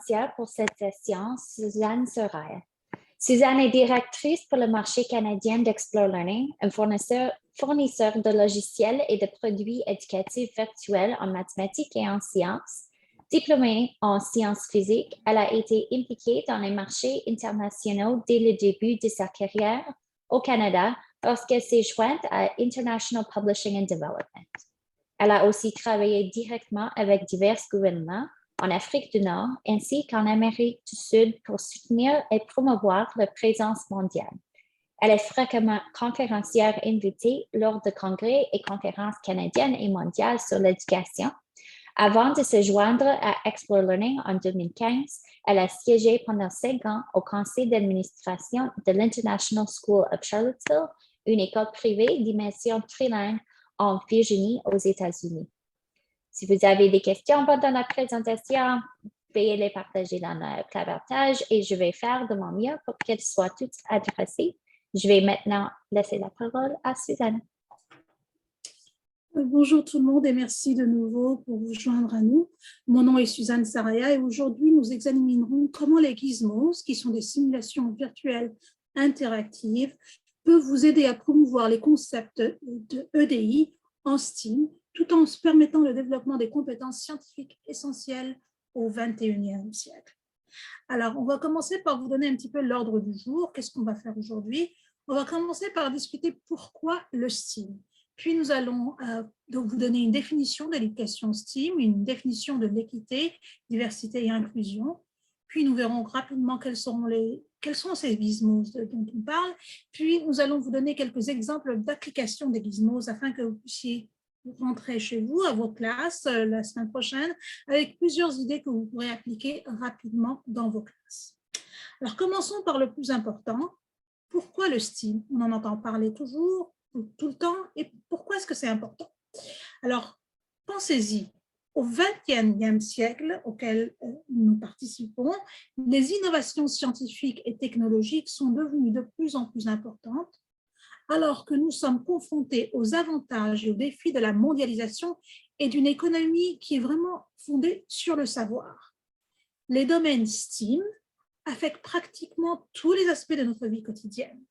conférencière pour cette session, Suzanne Saraya. Suzanne est directrice pour le marché canadien d'Explore Learning, un fournisseur de logiciels et de produits éducatifs virtuels en mathématiques et en sciences. Diplômée en sciences physiques, elle a été impliquée dans les marchés internationaux dès le début de sa carrière au Canada lorsqu'elle s'est jointe à International Publishing and Development. Elle a aussi travaillé directement avec divers gouvernements en Afrique du Nord ainsi qu'en Amérique du Sud pour soutenir et promouvoir la présence mondiale. Elle est fréquemment conférencière invitée lors de congrès et conférences canadiennes et mondiales sur l'éducation. Avant de se joindre à Explore Learning en 2015, elle a siégé pendant 5 ans au conseil d'administration de l'International School of Charlottesville, une école privée d'immersion trilingue en Virginie, aux États-Unis. Si vous avez des questions pendant la présentation, veuillez les partager dans le clavartage et je vais faire de mon mieux pour qu'elles soient toutes adressées. Je vais maintenant laisser la parole à Suzanne. Bonjour tout le monde et merci de nouveau pour vous joindre à nous. Mon nom est Suzanne Saraya et aujourd'hui nous examinerons comment les gizmos, qui sont des simulations virtuelles interactives, peuvent vous aider à promouvoir les concepts de EDI en STEAM tout en se permettant le développement des compétences scientifiques essentielles au XXIe siècle. Alors, on va commencer par vous donner un petit peu l'ordre du jour. Qu'est-ce qu'on va faire aujourd'hui? On va commencer par discuter pourquoi le STEAM. Puis, nous allons donc vous donner une définition de l'éducation STEAM, une définition de l'équité, diversité et inclusion. Puis, nous verrons rapidement quels sont ces gizmos dont on parle. Puis, nous allons vous donner quelques exemples d'application des gizmos afin que vous puissiez rentrer chez vous, à vos classes, la semaine prochaine, avec plusieurs idées que vous pourrez appliquer rapidement dans vos classes. Alors, commençons par le plus important. Pourquoi le STEAM? On en entend parler toujours, tout le temps, et pourquoi est-ce que c'est important? Alors, pensez-y, au XXIe siècle auquel nous participons, les innovations scientifiques et technologiques sont devenues de plus en plus importantes, alors que nous sommes confrontés aux avantages et aux défis de la mondialisation et d'une économie qui est vraiment fondée sur le savoir. Les domaines STEAM affectent pratiquement tous les aspects de notre vie quotidienne.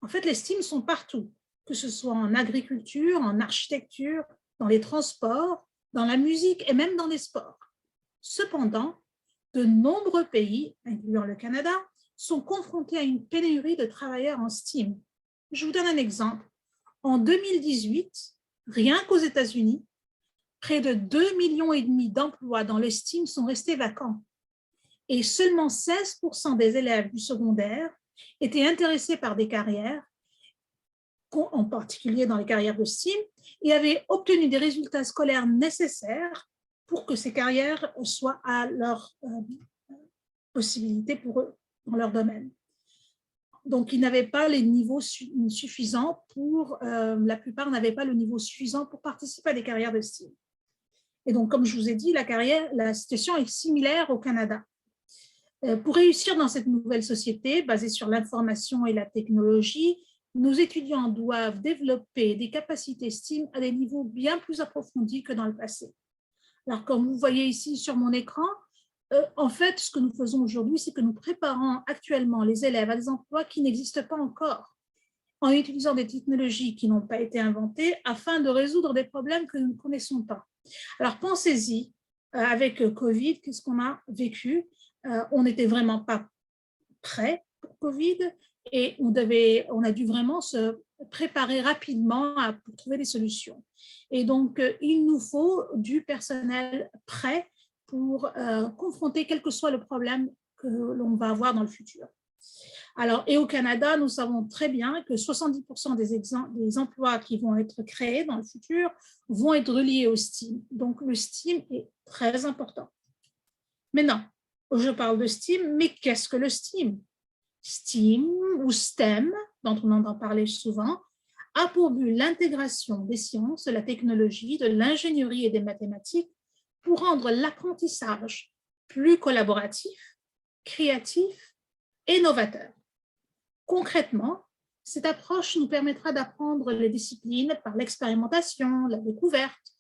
En fait, les STEAM sont partout, que ce soit en agriculture, en architecture, dans les transports, dans la musique et même dans les sports. Cependant, de nombreux pays, incluant le Canada, sont confrontés à une pénurie de travailleurs en STEAM. Je vous donne un exemple. En 2018, rien qu'aux États-Unis, près de 2,5 millions d'emplois dans le STEAM sont restés vacants. Et seulement 16% des élèves du secondaire étaient intéressés par des carrières, en particulier dans les carrières de STEAM, et avaient obtenu des résultats scolaires nécessaires pour que ces carrières soient à leur possibilité pour eux, dans leur domaine. Donc, ils n'avaient pas les niveaux suffisants pour, la plupart n'avaient pas le niveau suffisant pour participer à des carrières de STEAM. Et donc, comme je vous ai dit, la situation est similaire au Canada. Pour réussir dans cette nouvelle société basée sur l'information et la technologie, nos étudiants doivent développer des capacités STEAM à des niveaux bien plus approfondis que dans le passé. Alors, comme vous voyez ici sur mon écran, en fait, ce que nous faisons aujourd'hui, c'est que nous préparons actuellement les élèves à des emplois qui n'existent pas encore, en utilisant des technologies qui n'ont pas été inventées afin de résoudre des problèmes que nous ne connaissons pas. Alors, pensez-y, avec Covid, qu'est-ce qu'on a vécu? On n'était vraiment pas prêt pour Covid et on a dû vraiment se préparer rapidement pour trouver des solutions. Et donc, il nous faut du personnel prêt pour confronter quel que soit le problème que l'on va avoir dans le futur. Alors, et au Canada, nous savons très bien que 70% des emplois qui vont être créés dans le futur vont être reliés au STEAM. Donc, le STEAM est très important. Maintenant, je parle de STEAM, mais qu'est-ce que le STEAM? STEAM ou STEM, dont on entend parler souvent, a pour but l'intégration des sciences, de la technologie, de l'ingénierie et des mathématiques pour rendre l'apprentissage plus collaboratif, créatif et novateur. Concrètement, cette approche nous permettra d'apprendre les disciplines par l'expérimentation, la découverte,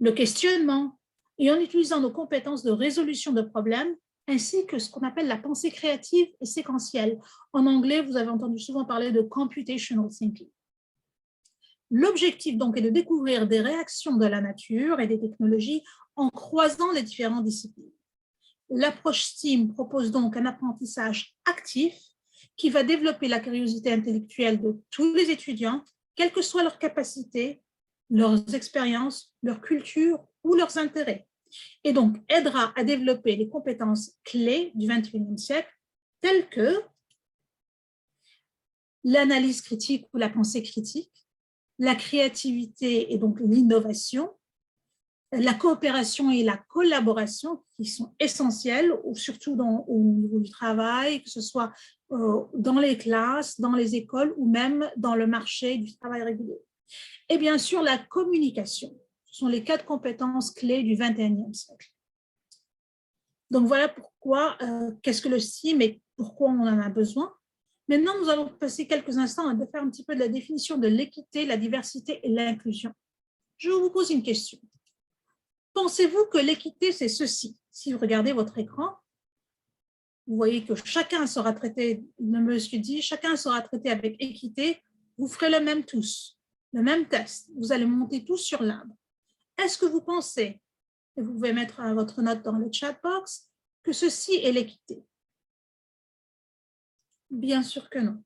le questionnement et en utilisant nos compétences de résolution de problèmes ainsi que ce qu'on appelle la pensée créative et séquentielle. En anglais, vous avez entendu souvent parler de computational thinking. L'objectif donc est de découvrir des réactions de la nature et des technologies en croisant les différentes disciplines. L'approche STEAM propose donc un apprentissage actif qui va développer la curiosité intellectuelle de tous les étudiants, quelles que soient leurs capacités, leurs expériences, leur culture ou leurs intérêts, et donc aidera à développer les compétences clés du XXIe siècle, telles que l'analyse critique ou la pensée critique, la créativité et donc l'innovation, la coopération et la collaboration qui sont essentielles, surtout au niveau du travail, que ce soit dans les classes, dans les écoles ou même dans le marché du travail régulier. Et bien sûr, la communication. Ce sont les 4 compétences clés du XXIe siècle. Donc voilà pourquoi, qu'est-ce que le STEAM et pourquoi on en a besoin. Maintenant, nous allons passer quelques instants à faire un petit peu de la définition de l'équité, la diversité et l'inclusion. Je vous pose une question. Pensez-vous que l'équité, c'est ceci? Si vous regardez votre écran, vous voyez que chacun sera traité, le monsieur dit, chacun sera traité avec équité, vous ferez le même tous, le même test, vous allez monter tous sur l'arbre. Est-ce que vous pensez, et vous pouvez mettre votre note dans le chat box, que ceci est l'équité? Bien sûr que non.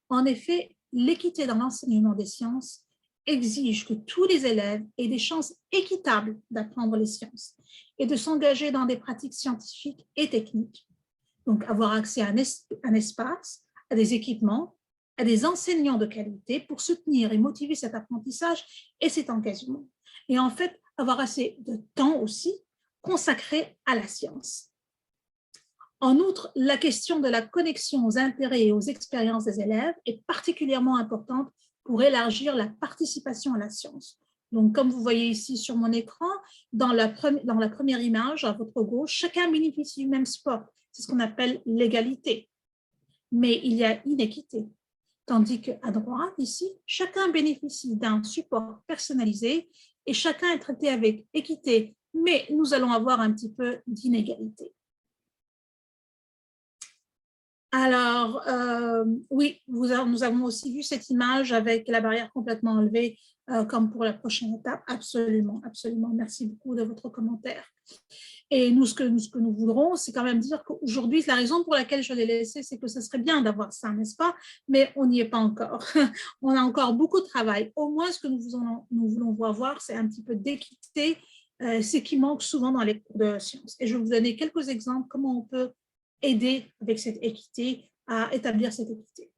En effet, l'équité dans l'enseignement des sciences exige que tous les élèves aient des chances équitables d'apprendre les sciences et de s'engager dans des pratiques scientifiques et techniques. Donc, avoir accès à un espace, à des équipements, à des enseignants de qualité pour soutenir et motiver cet apprentissage et cet engagement. Et en fait, avoir assez de temps aussi consacré à la science. En outre, la question de la connexion aux intérêts et aux expériences des élèves est particulièrement importante pour élargir la participation à la science. Donc, comme vous voyez ici sur mon écran, dans la première image à votre gauche, chacun bénéficie du même sport. C'est ce qu'on appelle l'égalité. Mais il y a inéquité. Tandis qu'à droite, ici, chacun bénéficie d'un support personnalisé et chacun est traité avec équité. Mais nous allons avoir un petit peu d'inégalité. Alors, oui, nous avons aussi vu cette image avec la barrière complètement enlevée, comme pour la prochaine étape. Absolument, absolument. Merci beaucoup de votre commentaire. Et nous, ce que nous voudrons, c'est quand même dire qu'aujourd'hui, la raison pour laquelle je l'ai laissé, c'est que ce serait bien d'avoir ça, n'est-ce pas? Mais on n'y est pas encore. On a encore beaucoup de travail. Au moins, ce que nous voulons voir, c'est un petit peu d'équité, ce qui manque souvent dans les cours de sciences. Et je vais vous donner quelques exemples, comment on peut aider avec cette équité, à établir cette équité.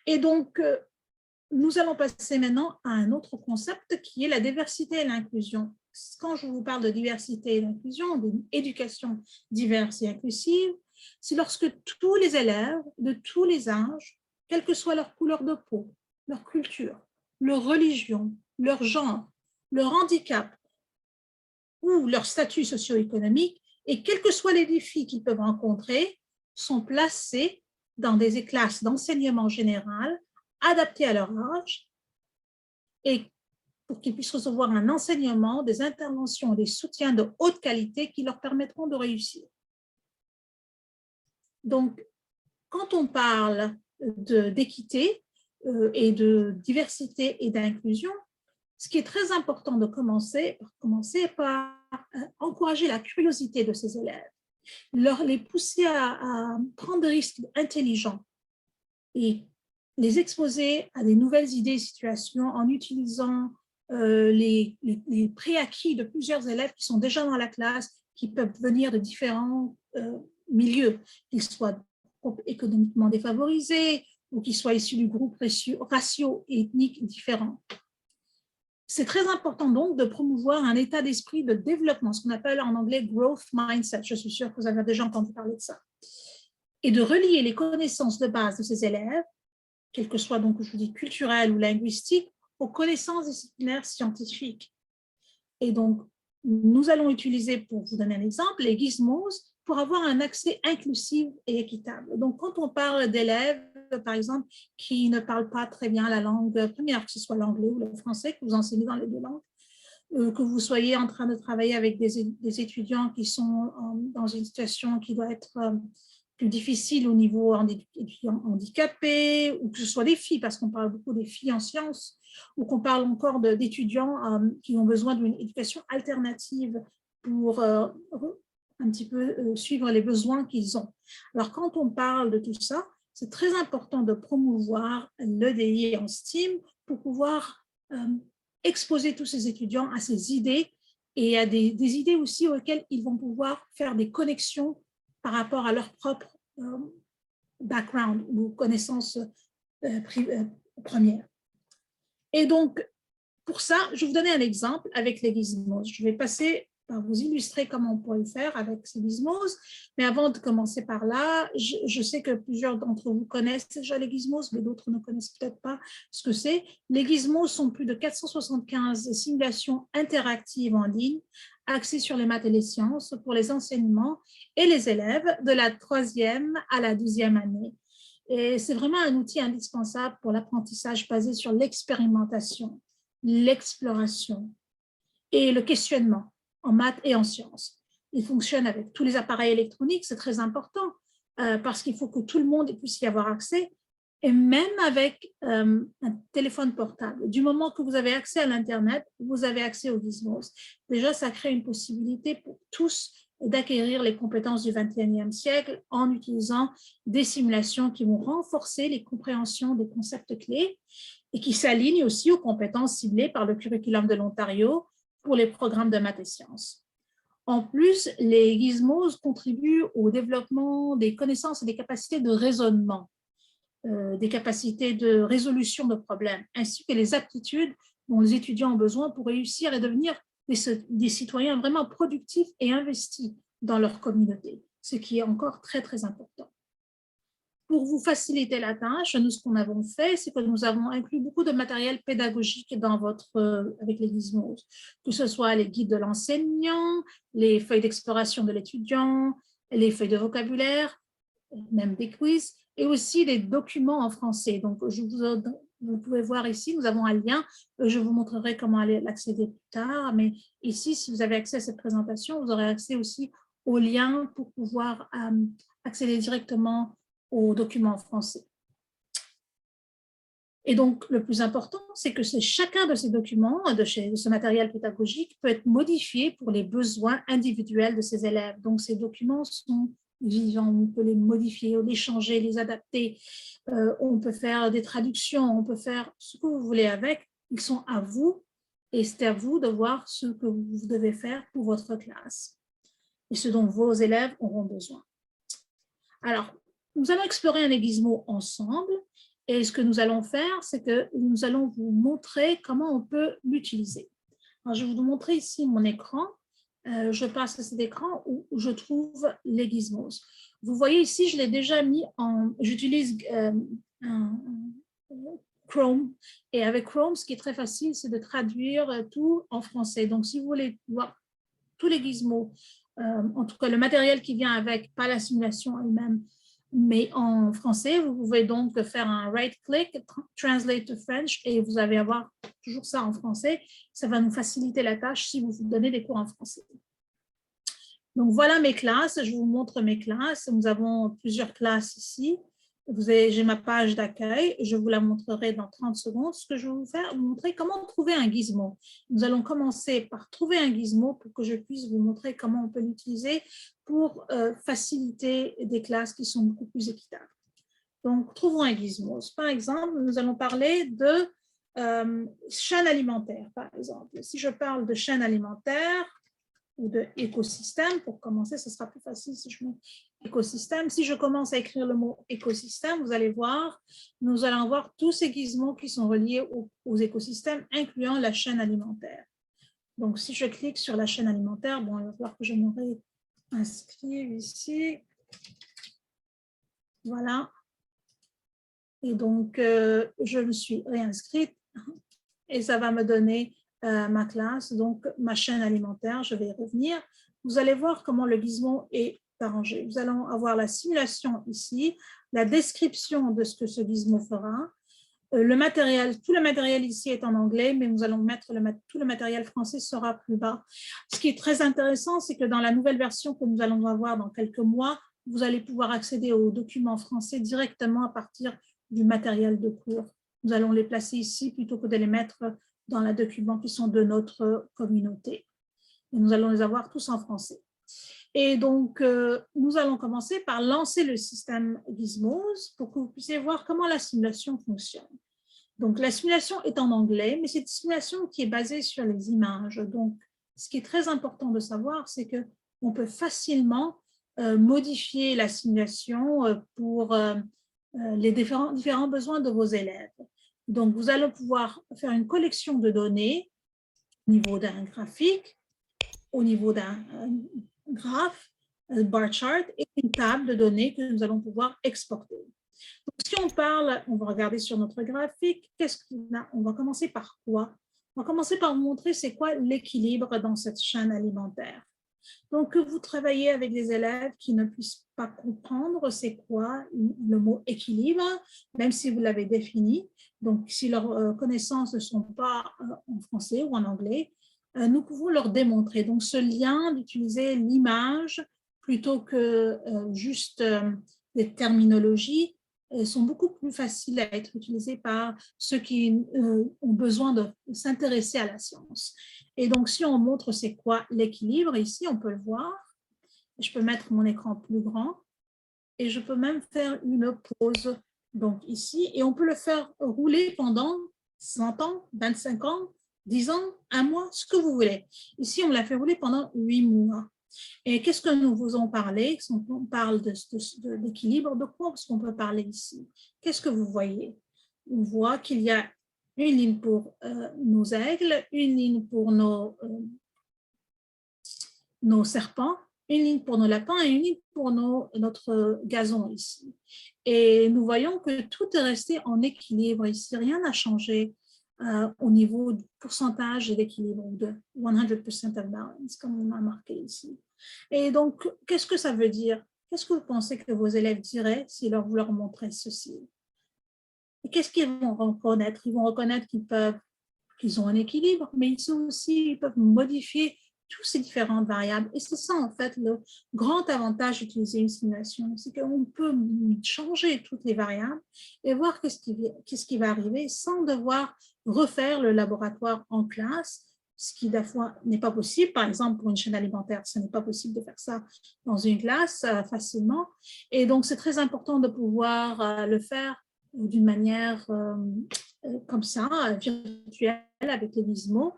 Et donc, nous allons passer maintenant à un autre concept qui est la diversité et l'inclusion. Quand je vous parle de diversité et d'inclusion, d'une éducation diverse et inclusive, c'est lorsque tous les élèves de tous les âges, quelle que soit leur couleur de peau, leur culture, leur religion, leur genre, leur handicap ou leur statut socio-économique, et quels que soient les défis qu'ils peuvent rencontrer, sont placés dans des classes d'enseignement général adaptées à leur âge et pour qu'ils puissent recevoir un enseignement, des interventions, des soutiens de haute qualité qui leur permettront de réussir. Donc, quand on parle d'équité et de diversité et d'inclusion, ce qui est très important de commencer par encourager la curiosité de ces élèves, les pousser à prendre des risques intelligents et les exposer à des nouvelles idées et situations en utilisant les préacquis de plusieurs élèves qui sont déjà dans la classe, qui peuvent venir de différents milieux, qu'ils soient économiquement défavorisés ou qu'ils soient issus du groupe raciaux et ethniques différents. C'est très important donc de promouvoir un état d'esprit de développement, ce qu'on appelle en anglais growth mindset. Je suis sûre que vous avez déjà entendu parler de ça. Et de relier les connaissances de base de ces élèves, quelles que soient donc, je vous dis, culturelles ou linguistiques, aux connaissances disciplinaires scientifiques. Et donc, nous allons utiliser, pour vous donner un exemple, les gizmos pour avoir un accès inclusif et équitable. Donc, quand on parle d'élèves, par exemple, qui ne parlent pas très bien la langue première, que ce soit l'anglais ou le français, que vous enseignez dans les deux langues, que vous soyez en train de travailler avec des étudiants qui sont dans une situation qui doit être plus difficile au niveau étudiants handicapés, ou que ce soit des filles, parce qu'on parle beaucoup des filles en sciences, ou qu'on parle encore d'étudiants qui ont besoin d'une éducation alternative pour un petit peu suivre les besoins qu'ils ont. Alors, quand on parle de tout ça, c'est très important de promouvoir l'EDI en STEAM pour pouvoir exposer tous ces étudiants à ces idées et à des idées aussi auxquelles ils vont pouvoir faire des connexions par rapport à leur propre background ou connaissances premières. Et donc, pour ça, je vais vous donner un exemple avec les gizmos. Je vais passer par vous illustrer comment on pourrait le faire avec ces gizmos. Mais avant de commencer par là, je sais que plusieurs d'entre vous connaissent déjà les gizmos, mais d'autres ne connaissent peut-être pas ce que c'est. Les gizmos sont plus de 475 simulations interactives en ligne, axées sur les maths et les sciences pour les enseignements et les élèves de la 3e à la 12e année. Et c'est vraiment un outil indispensable pour l'apprentissage basé sur l'expérimentation, l'exploration et le questionnement en maths et en sciences. Il fonctionne avec tous les appareils électroniques, c'est très important parce qu'il faut que tout le monde puisse y avoir accès, et même avec un téléphone portable. Du moment que vous avez accès à l'Internet, vous avez accès aux gizmos. Déjà, ça crée une possibilité pour tous d'acquérir les compétences du 21e siècle en utilisant des simulations qui vont renforcer les compréhensions des concepts clés et qui s'alignent aussi aux compétences ciblées par le curriculum de l'Ontario pour les programmes de maths et sciences. En plus, les gizmos contribuent au développement des connaissances et des capacités de raisonnement, des capacités de résolution de problèmes, ainsi que les aptitudes dont les étudiants ont besoin pour réussir et devenir des citoyens vraiment productifs et investis dans leur communauté, ce qui est encore très, très important. Pour vous faciliter la tâche, nous, ce qu'on a fait, c'est que nous avons inclus beaucoup de matériel pédagogique avec les gizmos, que ce soit les guides de l'enseignant, les feuilles d'exploration de l'étudiant, les feuilles de vocabulaire, même des quiz, et aussi des documents en français. Donc, vous pouvez voir ici, nous avons un lien. Je vous montrerai comment aller l'accéder plus tard. Mais ici, si vous avez accès à cette présentation, vous aurez accès aussi au lien pour pouvoir accéder directement aux documents en français. Et donc, le plus important, c'est que chacun de ces documents, de ce matériel pédagogique, peut être modifié pour les besoins individuels de ces élèves. Donc, ces documents sont vivants, on peut les modifier, les changer, les adapter. On peut faire des traductions, on peut faire ce que vous voulez avec. Ils sont à vous et c'est à vous de voir ce que vous devez faire pour votre classe et ce dont vos élèves auront besoin. Alors, nous allons explorer un gizmo ensemble et ce que nous allons faire, c'est que nous allons vous montrer comment on peut l'utiliser. Alors, je vais vous montrer ici mon écran. Je passe à cet écran où je trouve les gizmos. Vous voyez ici, je l'ai déjà mis j'utilise Chrome. Et avec Chrome, ce qui est très facile, c'est de traduire tout en français. Donc, si vous voulez voir tous les gizmos, en tout cas le matériel qui vient avec, pas la simulation elle-même, mais en français, vous pouvez donc faire un right-click, translate to French, et vous allez avoir toujours ça en français. Ça va nous faciliter la tâche si vous donnez des cours en français. Donc, voilà mes classes. Je vous montre mes classes. Nous avons plusieurs classes ici. J'ai ma page d'accueil. Je vous la montrerai dans 30 secondes. Ce que je vais vous faire, vous montrer comment trouver un gizmo. Nous allons commencer par trouver un gizmo pour que je puisse vous montrer comment on peut l'utiliser pour faciliter des classes qui sont beaucoup plus équitables. Donc, trouvons un gizmo. Par exemple, nous allons parler de chaîne alimentaire, par exemple. Si je parle de chaîne alimentaire ou de écosystème, pour commencer, ce sera plus facile si je mets écosystème. Si je commence à écrire le mot écosystème, vous allez voir, nous allons voir tous ces gizmos qui sont reliés aux écosystèmes, incluant la chaîne alimentaire. Donc, si je clique sur la chaîne alimentaire, bon, on va voir que je m'aurai inscrit ici. Voilà. Et donc, je me suis réinscrite et ça va me donner ma classe, donc ma chaîne alimentaire. Je vais y revenir. Vous allez voir comment le gizmo est arrangé. Nous allons avoir la simulation ici, la description de ce que ce gizmo fera, Le matériel, tout le matériel ici est en anglais, mais nous allons mettre tout le matériel français sera plus bas. Ce qui est très intéressant, c'est que dans la nouvelle version que nous allons avoir dans quelques mois, vous allez pouvoir accéder aux documents français directement à partir du matériel de cours. Nous allons les placer ici plutôt que de les mettre dans les documents qui sont de notre communauté. Et nous allons les avoir tous en français. Et donc, nous allons commencer par lancer le système Gizmos pour que vous puissiez voir comment la simulation fonctionne. Donc, la simulation est en anglais, mais c'est une simulation qui est basée sur les images. Donc, ce qui est très important de savoir, c'est qu'on peut facilement modifier la simulation pour les différents besoins de vos élèves. Donc, vous allez pouvoir faire une collection de données au niveau d'un graphique, au niveau d'un graphe, un bar chart et une table de données que nous allons pouvoir exporter. Donc, si on parle, on va regarder sur notre graphique, on va commencer par quoi? On va commencer par vous montrer c'est quoi l'équilibre dans cette chaîne alimentaire. Donc, que vous travaillez avec des élèves qui ne puissent pas comprendre c'est quoi le mot équilibre, même si vous l'avez défini. Donc, si leurs connaissances ne sont pas en français ou en anglais, nous pouvons leur démontrer. Donc, ce lien d'utiliser l'image plutôt que juste des terminologies sont beaucoup plus faciles à être utilisées par ceux qui ont besoin de s'intéresser à la science. Et donc, si on montre c'est quoi l'équilibre, ici, on peut le voir. Je peux mettre mon écran plus grand et je peux même faire une pause donc ici, et on peut le faire rouler pendant 100 ans, 25 ans, 10 ans, 1 mois, ce que vous voulez. Ici, on l'a fait rouler pendant 8 mois. Et qu'est-ce que nous vous en parlez? On parle d'équilibre, de quoi est-ce qu'on peut parler ici? Qu'est-ce que vous voyez? On voit qu'il y a une ligne pour nos aigles, une ligne pour nos serpents, une ligne pour nos lapins et une ligne pour notre gazon ici. Et nous voyons que tout est resté en équilibre ici, rien n'a changé au niveau du pourcentage d'équilibre de 100% of balance, comme on a marqué ici. Et donc, qu'est-ce que ça veut dire? Qu'est-ce que vous pensez que vos élèves diraient si vous leur montrez ceci? Et qu'est-ce qu'ils vont reconnaître? Ils vont reconnaître qu'ils ont un équilibre, mais ils peuvent modifier toutes ces différentes variables. Et c'est ça, en fait, le grand avantage d'utiliser une simulation, c'est qu'on peut changer toutes les variables et voir qu'est-ce qui va arriver sans devoir refaire le laboratoire en classe, ce qui, des fois, n'est pas possible. Par exemple, pour une chaîne alimentaire, ce n'est pas possible de faire ça dans une classe facilement. Et donc, c'est très important de pouvoir le faire d'une manière comme ça, virtuelle avec les Gizmos.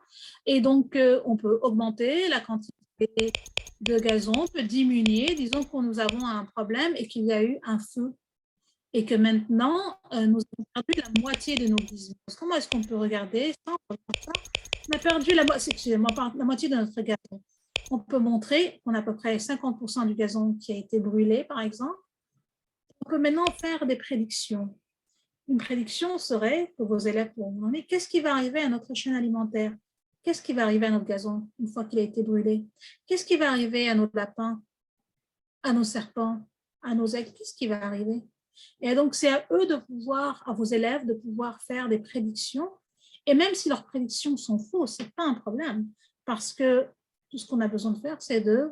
Et donc, on peut augmenter la quantité de gazon, on peut diminuer. Disons que nous avons un problème et qu'il y a eu un feu et que maintenant, nous avons perdu la moitié de nos Gizmos. Comment est-ce qu'on peut regarder ça? On a perdu la moitié de notre gazon. On peut montrer qu'on a à peu près 50% du gazon qui a été brûlé, par exemple. On peut maintenant faire des prédictions. Une prédiction serait que vos élèves pourront vous demander qu'est-ce qui va arriver à notre chaîne alimentaire? Qu'est-ce qui va arriver à notre gazon une fois qu'il a été brûlé? Qu'est-ce qui va arriver à nos lapins, à nos serpents, à nos aigles? Qu'est-ce qui va arriver? Et donc, c'est à eux de pouvoir, à vos élèves, de pouvoir faire des prédictions. Et même si leurs prédictions sont fausses, ce n'est pas un problème, parce que tout ce qu'on a besoin de faire, c'est de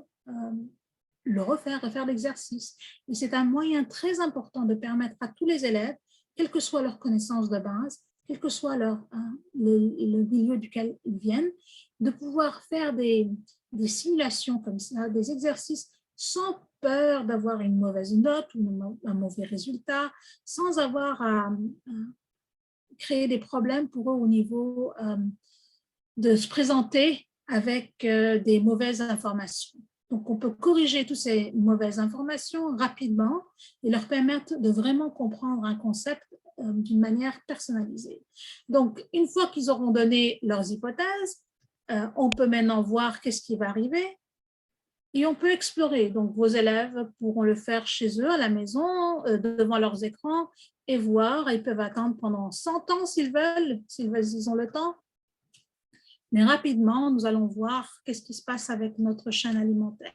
le refaire l'exercice. Et c'est un moyen très important de permettre à tous les élèves, quelle que soit leur connaissance de base, quel que soit le milieu duquel ils viennent, de pouvoir faire des simulations comme ça, des exercices sans peur d'avoir une mauvaise note ou un mauvais résultat, sans avoir à créer des problèmes pour eux au niveau de se présenter avec des mauvaises informations. Donc, on peut corriger toutes ces mauvaises informations rapidement et leur permettre de vraiment comprendre un concept d'une manière personnalisée. Donc, une fois qu'ils auront donné leurs hypothèses, on peut maintenant voir qu'est-ce qui va arriver et on peut explorer. Donc, vos élèves pourront le faire chez eux, à la maison, devant leurs écrans et voir. Ils peuvent attendre pendant 100 ans s'ils veulent, ils ont le temps. Mais rapidement, nous allons voir qu'est-ce qui se passe avec notre chaîne alimentaire.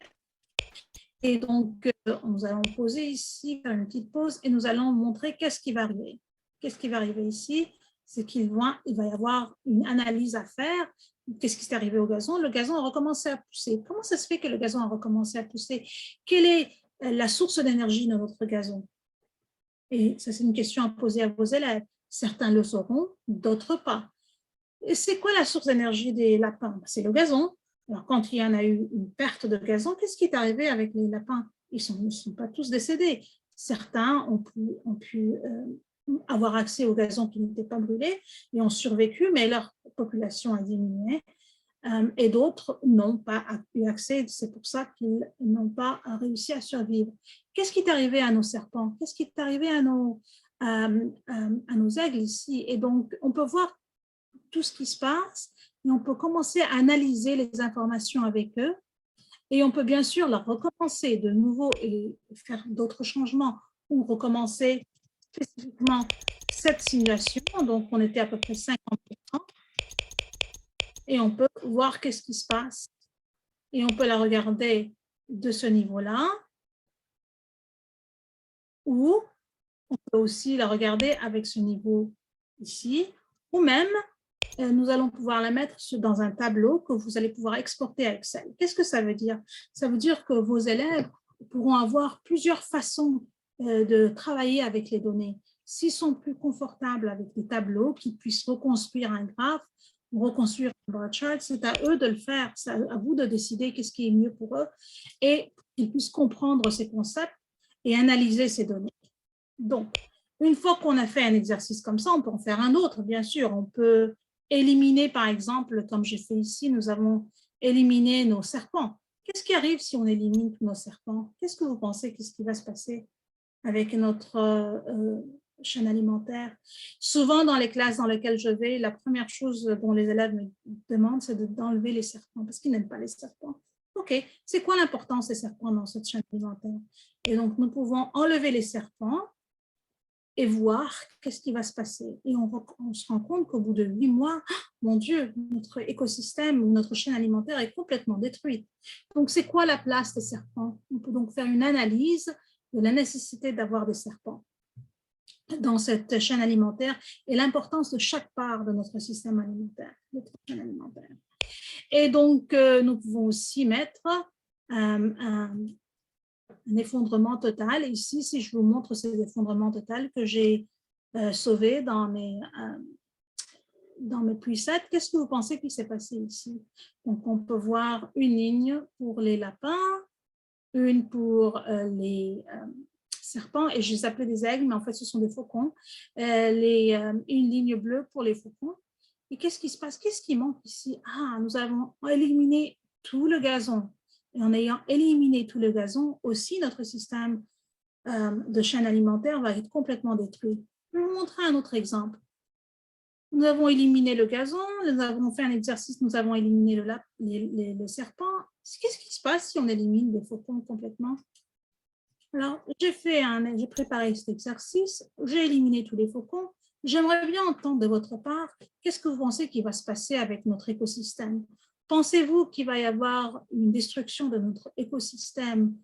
Et donc, nous allons poser ici, faire une petite pause et nous allons montrer qu'est-ce qui va arriver. qu'est-ce qui va arriver ici? C'est qu'il va y avoir une analyse à faire. Qu'est-ce qui s'est arrivé au gazon? Le gazon a recommencé à pousser. Comment ça se fait que le gazon a recommencé à pousser? Quelle est la source d'énergie de notre gazon? Et ça, c'est une question à poser à vos élèves. Certains le sauront, d'autres pas. Et c'est quoi la source d'énergie des lapins? C'est le gazon. Alors, quand il y en a eu une perte de gazon, qu'est-ce qui est arrivé avec les lapins? Ils ne sont pas tous décédés. Certains ont pu avoir accès au gazon qui n'était pas brûlé et ont survécu, mais leur population a diminué. Et d'autres n'ont pas eu accès. C'est pour ça qu'ils n'ont pas réussi à survivre. Qu'est-ce qui est arrivé à nos serpents? Qu'est-ce qui est arrivé à nos aigles ici? Et donc, on peut voir tout ce qui se passe et on peut commencer à analyser les informations avec eux. Et on peut bien sûr leur recommencer de nouveau et faire d'autres changements ou recommencer spécifiquement cette simulation. Donc, on était à peu près 50%. Et on peut voir qu'est-ce qui se passe. Et on peut la regarder de ce niveau-là. Ou on peut aussi la regarder avec ce niveau ici. Ou même, nous allons pouvoir la mettre dans un tableau que vous allez pouvoir exporter à Excel. Qu'est-ce que ça veut dire? Ça veut dire que vos élèves pourront avoir plusieurs façons de travailler avec les données. S'ils sont plus confortables avec des tableaux, qu'ils puissent reconstruire un graphe, ou reconstruire un bar chart, c'est à eux de le faire. C'est à vous de décider qu'est-ce qui est mieux pour eux et qu'ils puissent comprendre ces concepts et analyser ces données. Donc, une fois qu'on a fait un exercice comme ça, on peut en faire un autre, bien sûr. On peut éliminer, par exemple, comme j'ai fait ici, nous avons éliminé nos serpents. Qu'est-ce qui arrive si on élimine tous nos serpents? Qu'est-ce que vous pensez? Qu'est-ce qui va se passer avec notre chaîne alimentaire? Souvent, dans les classes dans lesquelles je vais, la première chose dont les élèves me demandent, c'est d'enlever les serpents, parce qu'ils n'aiment pas les serpents. OK, c'est quoi l'importance des serpents dans cette chaîne alimentaire? Et donc, nous pouvons enlever les serpents et voir qu'est-ce qui va se passer. Et on se rend compte qu'au bout de 8 mois, mon Dieu, notre écosystème ou notre chaîne alimentaire est complètement détruite. Donc, c'est quoi la place des serpents? On peut donc faire une analyse de la nécessité d'avoir des serpents dans cette chaîne alimentaire et l'importance de chaque part de notre système alimentaire, notre chaîne alimentaire. Et donc, nous pouvons aussi mettre un effondrement total. Et ici, si je vous montre ces effondrements total que j'ai sauvés dans mes presets, qu'est-ce que vous pensez qui s'est passé ici? Donc, on peut voir une ligne pour les lapins, une pour les serpents, et je les appelais des aigles, mais en fait, ce sont des faucons. Une ligne bleue pour les faucons. Et qu'est-ce qui se passe? Qu'est-ce qui manque ici? Ah, nous avons éliminé tout le gazon. Et en ayant éliminé tout le gazon, aussi notre système de chaîne alimentaire va être complètement détruit. Je vais vous montrer un autre exemple. Nous avons éliminé le gazon, nous avons fait un exercice, nous avons éliminé le serpent. Qu'est-ce qui se passe si on élimine les faucons complètement? Alors, j'ai préparé cet exercice, j'ai éliminé tous les faucons. J'aimerais bien entendre de votre part, qu'est-ce que vous pensez qui va se passer avec notre écosystème? Pensez-vous qu'il va y avoir une destruction de notre écosystème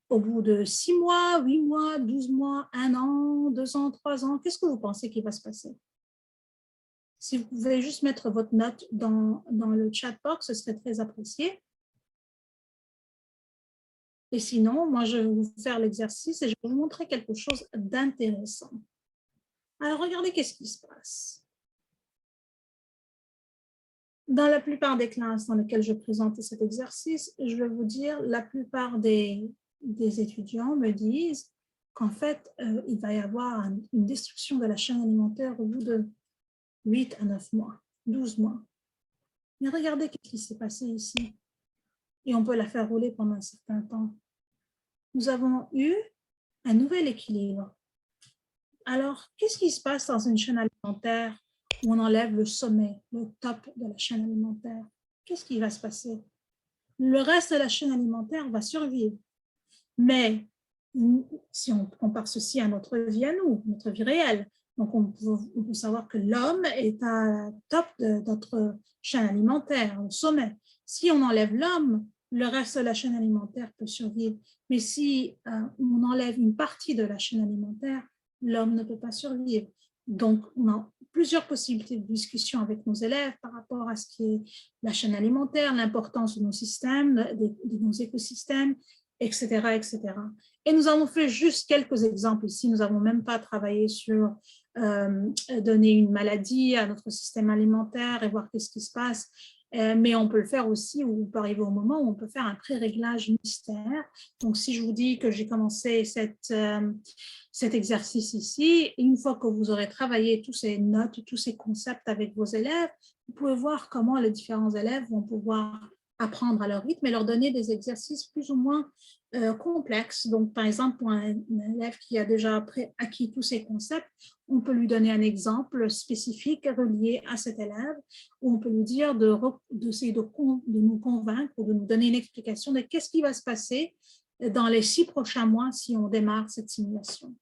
au bout de 6 mois, 8 mois, 12 mois, 1 an, 2 ans, 3 ans? Qu'est-ce que vous pensez qui va se passer? Si vous pouvez juste mettre votre note dans le chat box, ce serait très apprécié. Et sinon, moi, je vais vous faire l'exercice et je vais vous montrer quelque chose d'intéressant. Alors, regardez qu'est-ce qui se passe. Dans la plupart des classes dans lesquelles je présente cet exercice, je vais vous dire, la plupart des étudiants me disent qu'en fait, il va y avoir une destruction de la chaîne alimentaire au bout de 8 à 9 mois, 12 mois. Mais regardez ce qui s'est passé ici. Et on peut la faire rouler pendant un certain temps. Nous avons eu un nouvel équilibre. Alors, qu'est-ce qui se passe dans une chaîne alimentaire où on enlève le sommet, le top de la chaîne alimentaire? Qu'est-ce qui va se passer? Le reste de la chaîne alimentaire va survivre. Mais si on compare ceci à notre vie à nous, notre vie réelle, donc on peut savoir que l'homme est à top de notre chaîne alimentaire, au sommet. Si on enlève l'homme, le reste de la chaîne alimentaire peut survivre. Mais si on enlève une partie de la chaîne alimentaire, l'homme ne peut pas survivre. Donc, on a plusieurs possibilités de discussion avec nos élèves par rapport à ce qui est la chaîne alimentaire, l'importance de nos systèmes, de nos écosystèmes, etc., etc. Et nous avons fait juste quelques exemples ici. Nous n'avons même pas travaillé sur donner une maladie à notre système alimentaire et voir qu'est-ce qui se passe. Mais on peut le faire aussi, ou on peut arriver au moment où on peut faire un pré-réglage mystère. Donc, si je vous dis que j'ai commencé cet exercice ici, une fois que vous aurez travaillé tous ces notes, tous ces concepts avec vos élèves, vous pouvez voir comment les différents élèves vont pouvoir apprendre à leur rythme et leur donner des exercices plus ou moins complexes. Donc, par exemple, pour un élève qui a déjà acquis tous ces concepts, on peut lui donner un exemple spécifique relié à cet élève, où on peut lui dire d'essayer de nous convaincre ou de nous donner une explication de qu'est-ce qui va se passer dans les 6 prochains mois si on démarre cette simulation.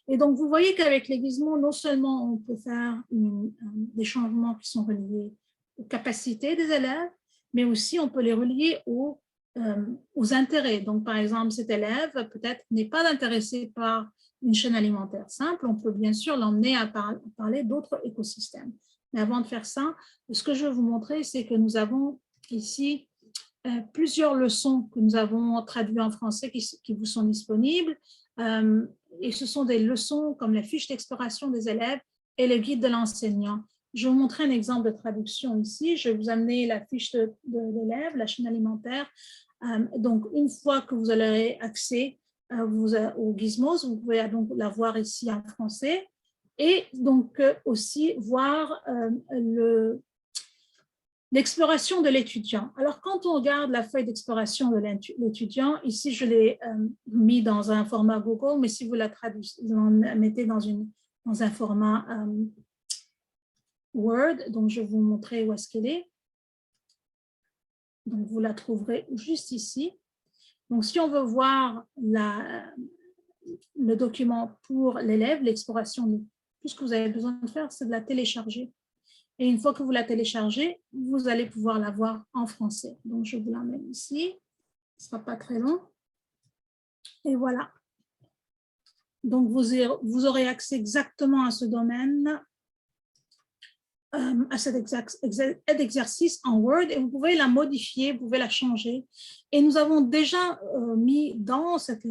Et donc, vous voyez qu'avec les gizmos, non seulement on peut faire des changements qui sont reliés aux capacités des élèves, mais aussi on peut les relier aux intérêts. Donc, par exemple, cet élève peut-être n'est pas intéressé par une chaîne alimentaire simple, on peut bien sûr l'emmener à parler d'autres écosystèmes. Mais avant de faire ça, ce que je vais vous montrer, c'est que nous avons ici plusieurs leçons que nous avons traduites en français qui vous sont disponibles. Et ce sont des leçons comme la fiche d'exploration des élèves et le guide de l'enseignant. Je vais vous montrer un exemple de traduction ici. Je vais vous amener la fiche de l'élève, la chaîne alimentaire. Donc, une fois que vous aurez accès aux gizmos, vous pouvez donc la voir ici en français. Et donc, aussi voir l'exploration de l'étudiant. Alors, quand on regarde la feuille d'exploration de l'étudiant, ici, je l'ai mis dans un format Google, mais si vous la mettez dans un format Word, donc je vais vous montrer où est-ce qu'elle est. Donc, vous la trouverez juste ici. Donc, si on veut voir le document pour l'élève, l'exploration, tout ce que vous avez besoin de faire, c'est de la télécharger. Et une fois que vous la téléchargez, vous allez pouvoir la voir en français. Donc, je vous l'emmène ici. Ce ne sera pas très long. Et voilà. Donc, vous aurez accès exactement à ce domaine, à cet exercice en Word, et vous pouvez la modifier, vous pouvez la changer. Et nous avons déjà mis dans cet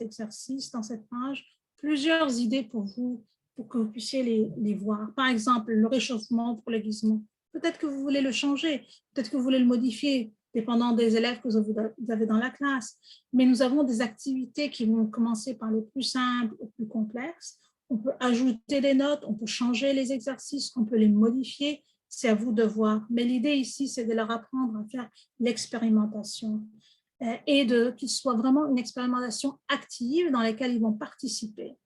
exercice, dans cette page, plusieurs idées pour vous, pour que vous puissiez les voir. Par exemple, le réchauffement pour les gizmos. Peut-être que vous voulez le changer, peut-être que vous voulez le modifier, dépendant des élèves que vous avez dans la classe. Mais nous avons des activités qui vont commencer par les plus simples aux plus complexes. On peut ajouter des notes, on peut changer les exercices, on peut les modifier. C'est à vous de voir. Mais l'idée ici, c'est de leur apprendre à faire l'expérimentation et qu'il soit vraiment une expérimentation active dans laquelle ils vont participer.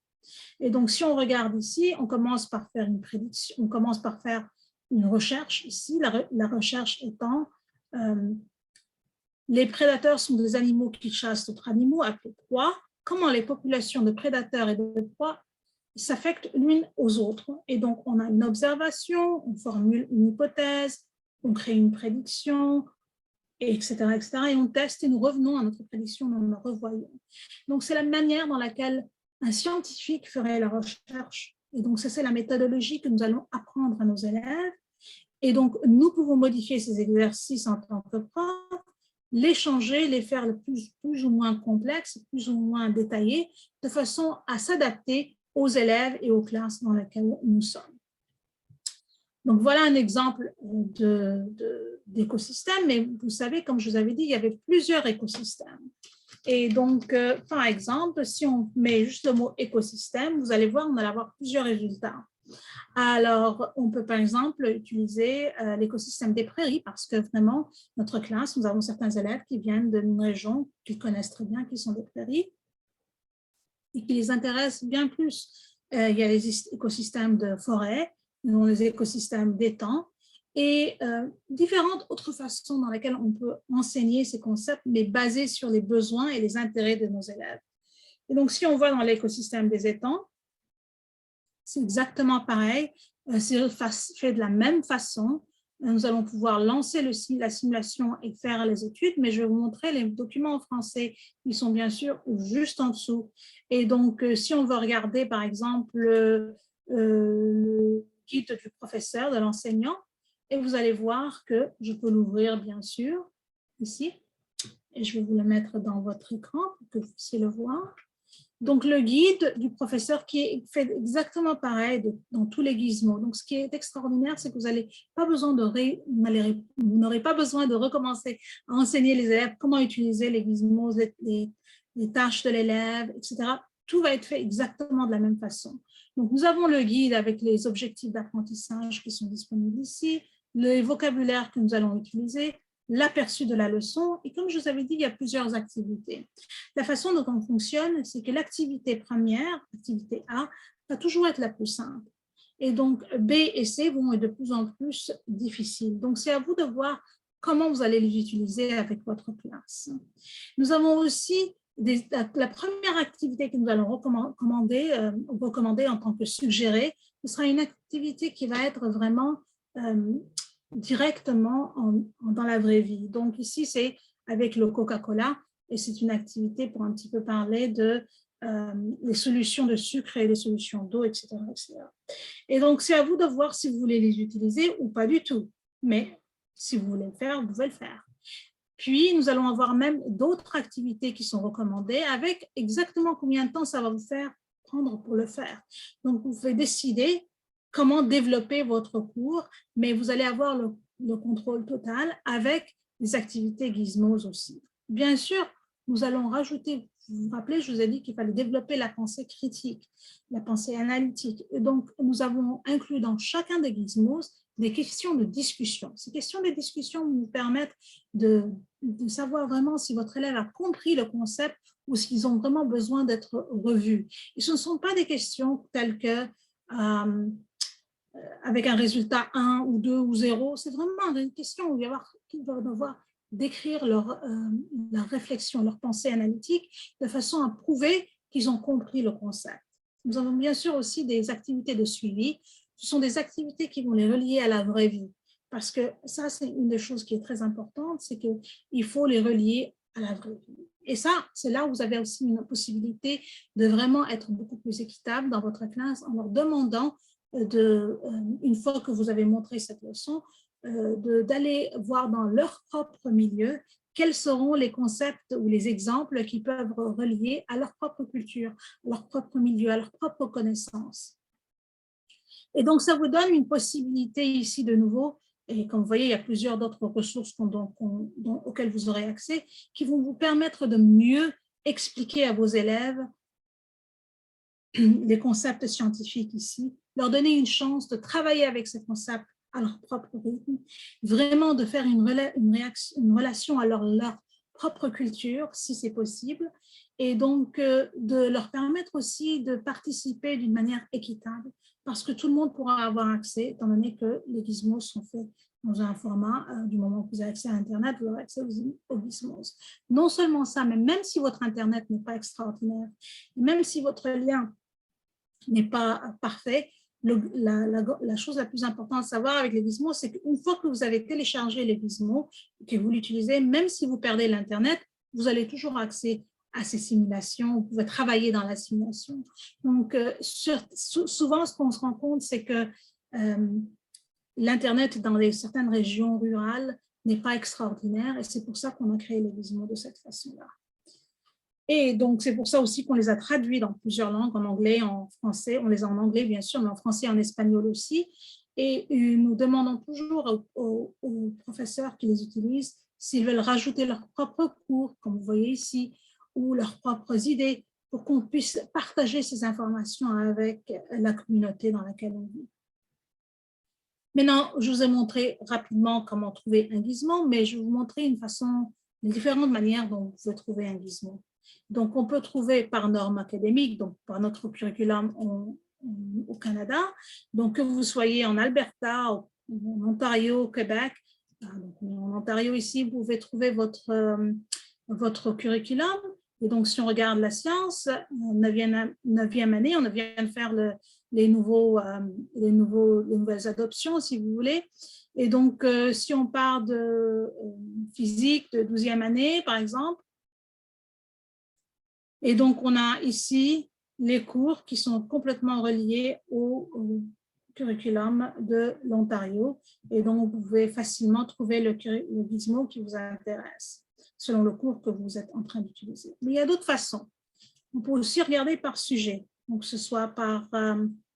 Et donc, si on regarde ici, on commence par faire une prédiction, on commence par faire une recherche ici, la recherche étant les prédateurs sont des animaux qui chassent d'autres animaux appelés proies. Comment les populations de prédateurs et de proies s'affectent l'une aux autres. Et donc, on a une observation, on formule une hypothèse, on crée une prédiction, etc., etc. Et on teste et nous revenons à notre prédiction, nous la revoyons. Donc, c'est la manière dans laquelle un scientifique ferait la recherche. Et donc, ça, c'est la méthodologie que nous allons apprendre à nos élèves. Et donc, nous pouvons modifier ces exercices en tant que prof, les changer, les faire le plus ou moins complexes, plus ou moins détaillés, de façon à s'adapter aux élèves et aux classes dans lesquelles nous sommes. Donc, voilà un exemple d'écosystème, mais vous savez, comme je vous avais dit, il y avait plusieurs écosystèmes. Et donc, par exemple, si on met juste le mot écosystème, vous allez voir, on va avoir plusieurs résultats. Alors, on peut par exemple utiliser l'écosystème des prairies parce que vraiment, notre classe, nous avons certains élèves qui viennent d'une région qu'ils connaissent très bien, qui sont des prairies et qui les intéressent bien plus. Il y a les écosystèmes de forêt, les écosystèmes d'étangs et différentes autres façons dans lesquelles on peut enseigner ces concepts, mais basés sur les besoins et les intérêts de nos élèves. Et donc, si on voit dans l'écosystème des étangs, c'est exactement pareil, c'est fait de la même façon. Nous allons pouvoir lancer la simulation et faire les études, mais je vais vous montrer les documents en français. Ils sont bien sûr juste en dessous. Et donc, si on veut regarder, par exemple, le guide du professeur, de l'enseignant, et vous allez voir que je peux l'ouvrir, bien sûr, ici, et je vais vous le mettre dans votre écran pour que vous puissiez le voir. Donc, le guide du professeur qui fait exactement pareil dans tous les gizmos. Donc, ce qui est extraordinaire, c'est que vous n'aurez pas besoin de recommencer à enseigner les élèves comment utiliser les gizmos, les tâches de l'élève, etc. Tout va être fait exactement de la même façon. Donc, nous avons le guide avec les objectifs d'apprentissage qui sont disponibles ici, le vocabulaire que nous allons utiliser, l'aperçu de la leçon. Et comme je vous avais dit, il y a plusieurs activités. La façon dont on fonctionne, c'est que l'activité première, l'activité A, va toujours être la plus simple. Et donc, B et C vont être de plus en plus difficiles. Donc, c'est à vous de voir comment vous allez les utiliser avec votre classe. Nous avons aussi la première activité que nous allons recommander en tant que suggérée, ce sera une activité qui va être vraiment directement dans la vraie vie. Donc ici, c'est avec le Coca-Cola et c'est une activité pour un petit peu parler de les solutions de sucre et les solutions d'eau, etc., etc. Et donc, c'est à vous de voir si vous voulez les utiliser ou pas du tout. Mais si vous voulez le faire, vous pouvez le faire. Puis, nous allons avoir même d'autres activités qui sont recommandées avec exactement combien de temps ça va vous faire prendre pour le faire. Donc, vous pouvez décider comment développer votre cours, mais vous allez avoir le contrôle total avec les activités gizmos aussi. Bien sûr, nous allons rajouter, vous vous rappelez, je vous ai dit qu'il fallait développer la pensée critique, la pensée analytique. Et donc, nous avons inclus dans chacun des gizmos des questions de discussion. Ces questions de discussion nous permettent de savoir vraiment si votre élève a compris le concept ou s'ils ont vraiment besoin d'être revus. Et ce ne sont pas des questions telles que avec un résultat 1 ou 2 ou 0, c'est vraiment une question où ils vont devoir décrire leur réflexion, leur pensée analytique de façon à prouver qu'ils ont compris le concept. Nous avons bien sûr aussi des activités de suivi. Ce sont des activités qui vont les relier à la vraie vie. Parce que ça, c'est une des choses qui est très importante, c'est qu'il faut les relier à la vraie vie. Et ça, c'est là où vous avez aussi une possibilité de vraiment être beaucoup plus équitable dans votre classe en leur demandant une fois que vous avez montré cette leçon, d'aller voir dans leur propre milieu quels seront les concepts ou les exemples qui peuvent relier à leur propre culture, à leur propre milieu, à leur propre connaissance. Et donc, ça vous donne une possibilité ici de nouveau, et comme vous voyez, il y a plusieurs d'autres ressources auxquelles vous aurez accès, qui vont vous permettre de mieux expliquer à vos élèves les concepts scientifiques ici, leur donner une chance de travailler avec ces concepts à leur propre rythme, vraiment de faire une relation à leur propre culture, si c'est possible, et donc de leur permettre aussi de participer d'une manière équitable, parce que tout le monde pourra avoir accès, étant donné que les gizmos sont faits dans un format, du moment que vous avez accès à Internet, vous aurez accès aux gizmos. Non seulement ça, mais même si votre Internet n'est pas extraordinaire, même si votre lien n'est pas parfait, la chose la plus importante à savoir avec les gizmos, c'est qu'une fois que vous avez téléchargé les gizmos, que vous l'utilisez, même si vous perdez l'Internet, vous allez toujours accès à ces simulations, vous pouvez travailler dans la simulation. Donc, souvent, ce qu'on se rend compte, c'est que l'Internet dans certaines régions rurales n'est pas extraordinaire et c'est pour ça qu'on a créé les gizmos de cette façon-là. Et donc, c'est pour ça aussi qu'on les a traduits dans plusieurs langues, en anglais, en français. On les a en anglais, bien sûr, mais en français et en espagnol aussi. Et nous demandons toujours aux professeurs qui les utilisent s'ils veulent rajouter leurs propres cours, comme vous voyez ici, ou leurs propres idées, pour qu'on puisse partager ces informations avec la communauté dans laquelle on vit. Maintenant, je vous ai montré rapidement comment trouver un gizmo, mais je vais vous montrer les différentes manières dont vous pouvez trouver un gizmo. Donc, on peut trouver par norme académique, donc par notre curriculum au Canada. Donc, que vous soyez en Alberta, en Ontario, au Québec. Donc, en Ontario, ici, vous pouvez trouver votre curriculum. Et donc, si on regarde la science, 9e année, on vient de faire les nouvelles adoptions, si vous voulez. Et donc, si on part de physique de 12e année, par exemple, et donc on a ici les cours qui sont complètement reliés au curriculum de l'Ontario. Et donc, vous pouvez facilement trouver le gizmo qui vous intéresse, selon le cours que vous êtes en train d'utiliser. Mais il y a d'autres façons. On peut aussi regarder par sujet, donc que ce soit par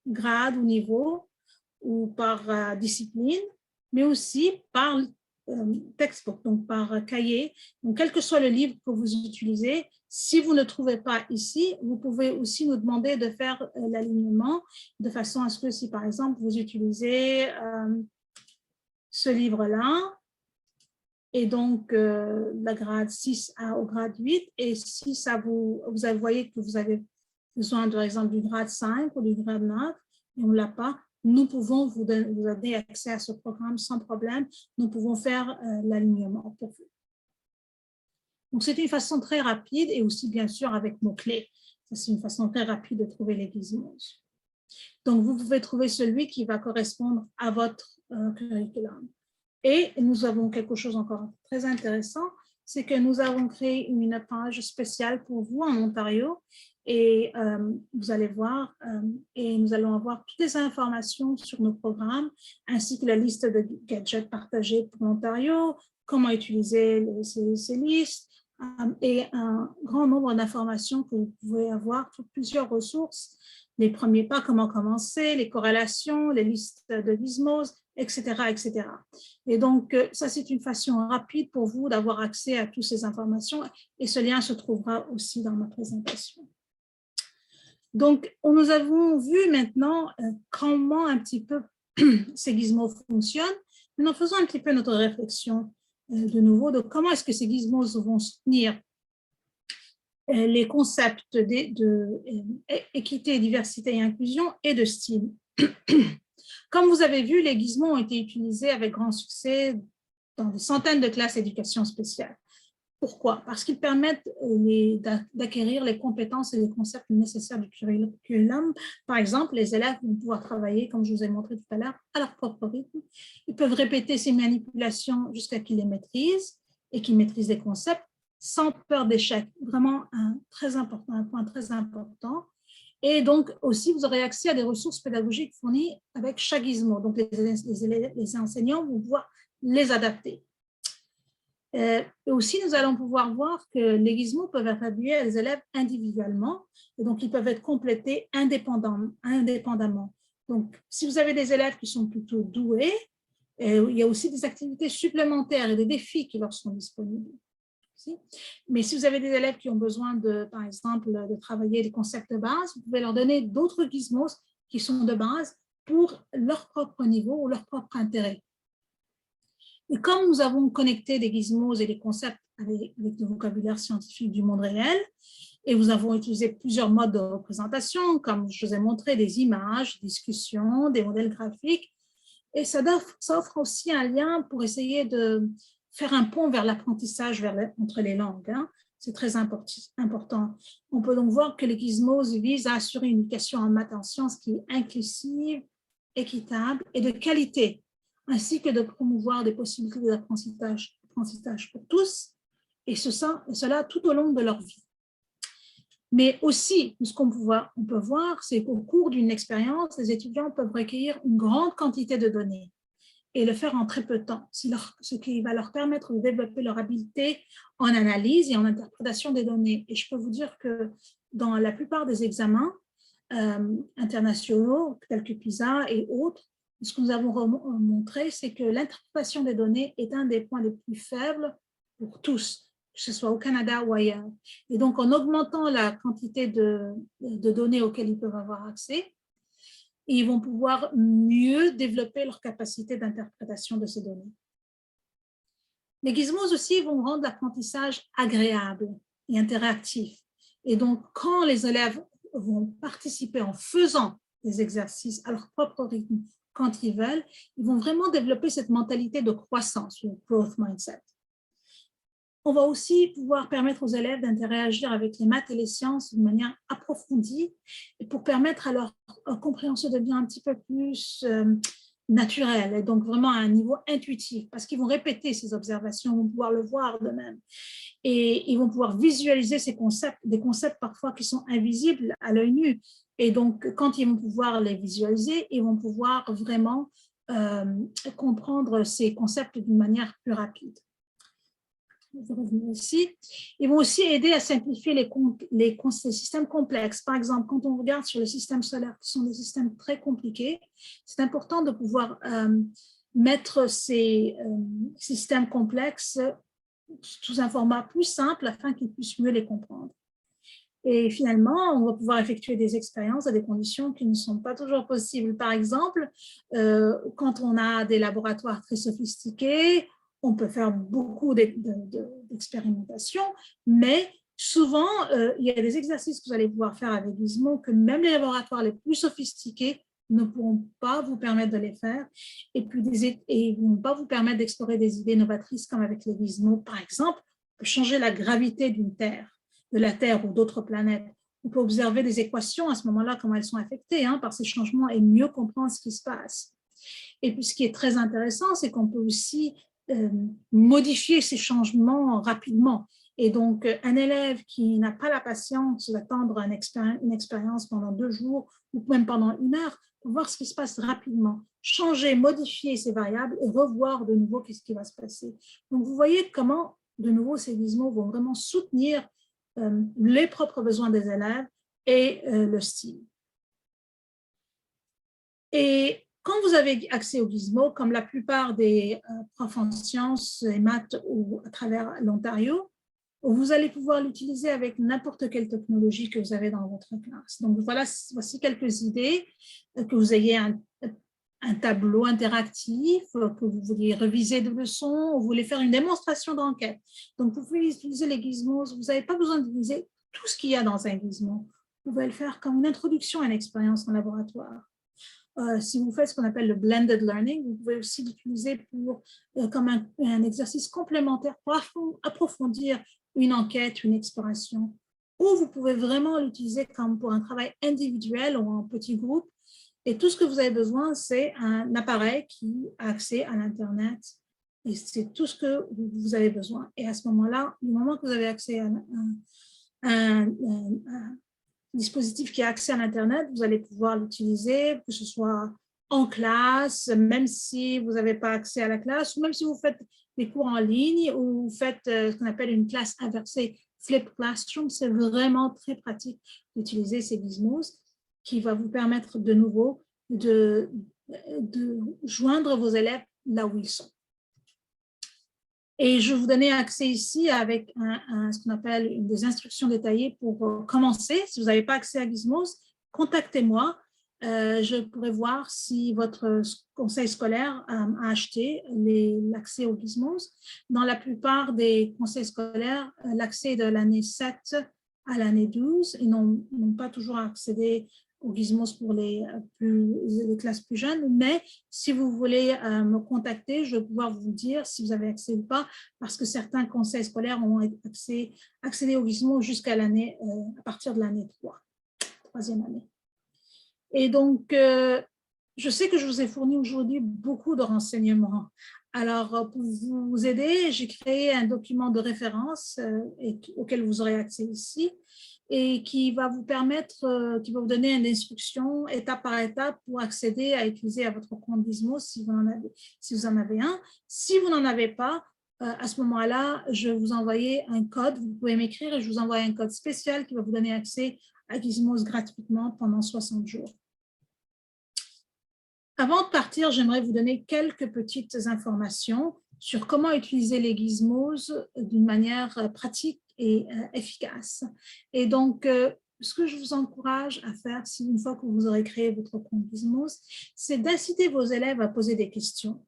grade ou niveau, ou par discipline, mais aussi par textbook, donc par cahier. Donc, quel que soit le livre que vous utilisez, si vous ne trouvez pas ici, vous pouvez aussi nous demander de faire l'alignement de façon à ce que si, par exemple, vous utilisez ce livre-là, et donc la grade 6 au grade 8, et si ça vous voyez que vous avez besoin, par exemple, du grade 5 ou du grade 9, et on ne l'a pas, nous pouvons vous donner accès à ce programme sans problème. Nous pouvons faire l'alignement pour vous. Donc, c'est une façon très rapide et aussi, bien sûr, avec mots-clés. C'est une façon très rapide de trouver les gizmos. Donc, vous pouvez trouver celui qui va correspondre à votre curriculum. Et nous avons quelque chose encore très intéressant, c'est que nous avons créé une page spéciale pour vous en Ontario. Et vous allez voir, et nous allons avoir toutes les informations sur nos programmes, ainsi que la liste de gadgets partagés pour l'Ontario, comment utiliser ces listes, et un grand nombre d'informations que vous pouvez avoir sur plusieurs ressources, les premiers pas, comment commencer, les corrélations, les listes de gizmos, etc., etc. Et donc, ça, c'est une façon rapide pour vous d'avoir accès à toutes ces informations, et ce lien se trouvera aussi dans ma présentation. Donc, nous avons vu maintenant comment un petit peu ces gizmos fonctionnent. Maintenant, faisons un petit peu notre réflexion de nouveau de comment est-ce que ces gizmos vont soutenir les concepts d'équité, diversité et inclusion et de STEAM. Comme vous avez vu, les gizmos ont été utilisés avec grand succès dans des centaines de classes d'éducation spéciale. Pourquoi? Parce qu'ils permettent d'acquérir les compétences et les concepts nécessaires du curriculum. Par exemple, les élèves vont pouvoir travailler, comme je vous ai montré tout à l'heure, à leur propre rythme. Ils peuvent répéter ces manipulations jusqu'à qu'ils les maîtrisent et qu'ils maîtrisent les concepts sans peur d'échec. Vraiment un point très important. Et donc aussi, vous aurez accès à des ressources pédagogiques fournies avec chaque gizmo. Donc les enseignants vont pouvoir les adapter. Et aussi, nous allons pouvoir voir que les gizmos peuvent être attribués à des élèves individuellement, et donc ils peuvent être complétés indépendamment. Donc, si vous avez des élèves qui sont plutôt doués, il y a aussi des activités supplémentaires et des défis qui leur sont disponibles. Mais si vous avez des élèves qui ont besoin, par exemple, de travailler des concepts de base, vous pouvez leur donner d'autres gizmos qui sont de base pour leur propre niveau ou leur propre intérêt. Et comme nous avons connecté les gizmos et les concepts avec le vocabulaire scientifique du monde réel, et nous avons utilisé plusieurs modes de représentation, comme je vous ai montré, des images, des discussions, des modèles graphiques, et ça offre aussi un lien pour essayer de faire un pont vers l'apprentissage entre les langues. C'est très important. On peut donc voir que les gizmos visent à assurer une éducation en maths et en sciences qui est inclusive, équitable et de qualité, ainsi que de promouvoir des possibilités d'apprentissage pour tous, et cela tout au long de leur vie. Mais aussi, ce qu'on peut voir, c'est qu'au cours d'une expérience, les étudiants peuvent recueillir une grande quantité de données et le faire en très peu de temps, ce qui va leur permettre de développer leur habileté en analyse et en interprétation des données. Et je peux vous dire que dans la plupart des examens internationaux, tels que PISA et autres, ce que nous avons montré, c'est que l'interprétation des données est un des points les plus faibles pour tous, que ce soit au Canada ou ailleurs. Et donc, en augmentant la quantité de données auxquelles ils peuvent avoir accès, ils vont pouvoir mieux développer leur capacité d'interprétation de ces données. Les gizmos aussi vont rendre l'apprentissage agréable et interactif. Et donc, quand les élèves vont participer en faisant des exercices à leur propre rythme, quand ils veulent, ils vont vraiment développer cette mentalité de croissance, le growth mindset. On va aussi pouvoir permettre aux élèves d'interagir avec les maths et les sciences de manière approfondie et pour permettre à leur compréhension de devenir un petit peu plus naturel et donc vraiment à un niveau intuitif parce qu'ils vont répéter ces observations, ils vont pouvoir le voir d'eux-mêmes et ils vont pouvoir visualiser ces concepts, des concepts parfois qui sont invisibles à l'œil nu. Et donc, quand ils vont pouvoir les visualiser, ils vont pouvoir vraiment comprendre ces concepts d'une manière plus rapide. Je vais revenir ici. Ils vont aussi aider à simplifier les systèmes complexes. Par exemple, quand on regarde sur le système solaire, qui sont des systèmes très compliqués, c'est important de pouvoir mettre ces systèmes complexes sous un format plus simple afin qu'ils puissent mieux les comprendre. Et finalement, on va pouvoir effectuer des expériences à des conditions qui ne sont pas toujours possibles. Par exemple, quand on a des laboratoires très sophistiqués, on peut faire beaucoup d'expérimentations, mais souvent, il y a des exercices que vous allez pouvoir faire avec Gizmo que même les laboratoires les plus sophistiqués ne pourront pas vous permettre de les faire et ne vont pas vous permettre d'explorer des idées novatrices comme avec les Gizmo. Par exemple, changer la gravité de la Terre ou d'autres planètes. On peut observer des équations à ce moment-là, comment elles sont affectées par ces changements et mieux comprendre ce qui se passe. Et puis, ce qui est très intéressant, c'est qu'on peut aussi modifier ces changements rapidement. Et donc, un élève qui n'a pas la patience d'attendre une expérience pendant 2 jours ou même pendant 1 heure, pour voir ce qui se passe rapidement, changer, modifier ces variables et revoir de nouveau qu'est-ce qui va se passer. Donc, vous voyez comment, de nouveau, ces gizmos vont vraiment soutenir les propres besoins des élèves et le style. Et quand vous avez accès aux gizmos, comme la plupart des profs en sciences et maths ou à travers l'Ontario, vous allez pouvoir l'utiliser avec n'importe quelle technologie que vous avez dans votre classe. Donc voici quelques idées, que vous ayez un tableau interactif, que vous vouliez réviser de leçons, ou vous voulez faire une démonstration d'enquête. Donc vous pouvez utiliser les gizmos, vous n'avez pas besoin d'utiliser tout ce qu'il y a dans un gizmo. Vous pouvez le faire comme une introduction à une expérience en laboratoire. Si vous faites ce qu'on appelle le blended learning, vous pouvez aussi l'utiliser comme un exercice complémentaire pour approfondir une enquête, une exploration. Ou vous pouvez vraiment l'utiliser comme pour un travail individuel ou en petit groupe. Et tout ce que vous avez besoin, c'est un appareil qui a accès à l'Internet. Et c'est tout ce que vous avez besoin. Et à ce moment-là, du moment que vous avez accès à un dispositif qui a accès à l'Internet, vous allez pouvoir l'utiliser, que ce soit en classe, même si vous n'avez pas accès à la classe, ou même si vous faites des cours en ligne, ou vous faites ce qu'on appelle une classe inversée, Flip Classroom, c'est vraiment très pratique d'utiliser ces gizmos qui va vous permettre de nouveau de joindre vos élèves là où ils sont. Et je vais vous donner accès ici avec ce qu'on appelle des instructions détaillées pour commencer. Si vous n'avez pas accès à Gizmos, contactez-moi. Je pourrais voir si votre conseil scolaire a acheté l'accès aux Gizmos. Dans la plupart des conseils scolaires, l'accès est de l'année 7 à l'année 12. Ils n'ont pas toujours accédé aux Gizmos pour les classes plus jeunes, mais si vous voulez me contacter, je vais pouvoir vous dire si vous avez accès ou pas, parce que certains conseils scolaires ont accédé aux Gizmos jusqu'à à partir de l'année 3, troisième année. Et donc, je sais que je vous ai fourni aujourd'hui beaucoup de renseignements. Alors, pour vous aider, j'ai créé un document de référence auquel vous aurez accès ici et qui va vous permettre, qui va vous donner une instruction étape par étape pour accéder à utiliser à votre compte Gizmo si vous en avez un. Si vous n'en avez pas, à ce moment-là, je vais vous envoyer un code. Vous pouvez m'écrire et je vous envoie un code spécial qui va vous donner accès à Gizmos gratuitement pendant 60 jours. Avant de partir, j'aimerais vous donner quelques petites informations sur comment utiliser les gizmos d'une manière pratique et efficace. Et donc, ce que je vous encourage à faire, une fois que vous aurez créé votre compte Gizmos, c'est d'inciter vos élèves à poser des questions.